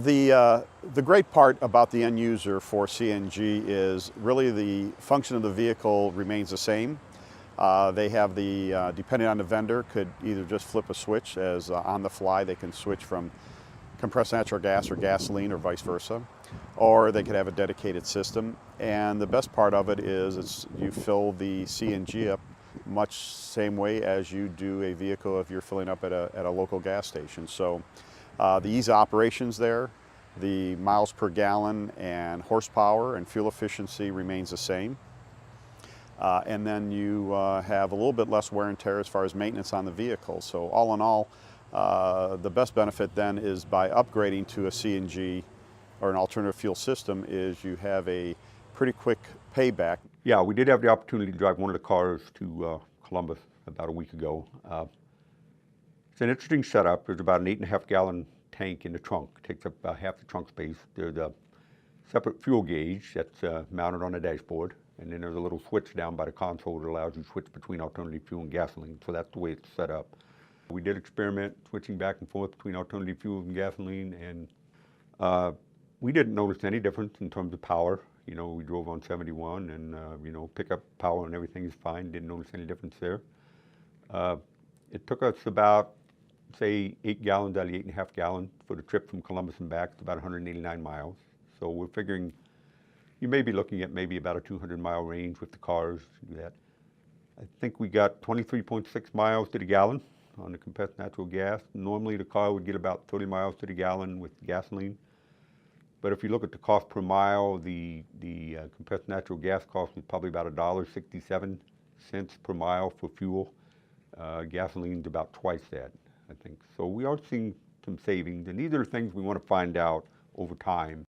The great part about the end user for CNG is really the function of the vehicle remains the same. They have depending on the vendor, could either just flip a switch as on the fly, they can switch from compressed natural gas or gasoline or vice versa, or they could have a dedicated system. And the best part of it is you fill the CNG up much same way as you do a vehicle if you're filling up at a local gas station. So the ease of operations there, the miles per gallon and horsepower and fuel efficiency remains the same. And then you have a little bit less wear and tear as far as maintenance on the vehicle. So all in all, the best benefit then is by upgrading to a CNG or an alternative fuel system is you have a pretty quick payback. Yeah, we did have the opportunity to drive one of the cars to Columbus about a week ago. It's an interesting setup. There's about an 8.5 gallon tank in the trunk. It takes up about half the trunk space. There's a separate fuel gauge that's mounted on the dashboard. And then there's a little switch down by the console that allows you to switch between alternative fuel and gasoline. So that's the way it's set up. We did experiment switching back and forth between alternative fuels and gasoline, and we didn't notice any difference in terms of power. You know, we drove on 71 and, you know, pickup power and everything is fine. Didn't notice any difference there. It took us about, say, 8 gallons out of the 8.5 gallons for the trip from Columbus and back. It's about 189 miles. So we're figuring you may be looking at maybe about a 200-mile range with the cars to do that. I think we got 23.6 miles to the gallon on the compressed natural gas. Normally the car would get about 30 miles to the gallon with gasoline. But if you look at the cost per mile, the compressed natural gas cost was probably about $1.67 per mile for fuel. Gasoline's about twice that, I think. So we are seeing some savings, and these are things we want to find out over time.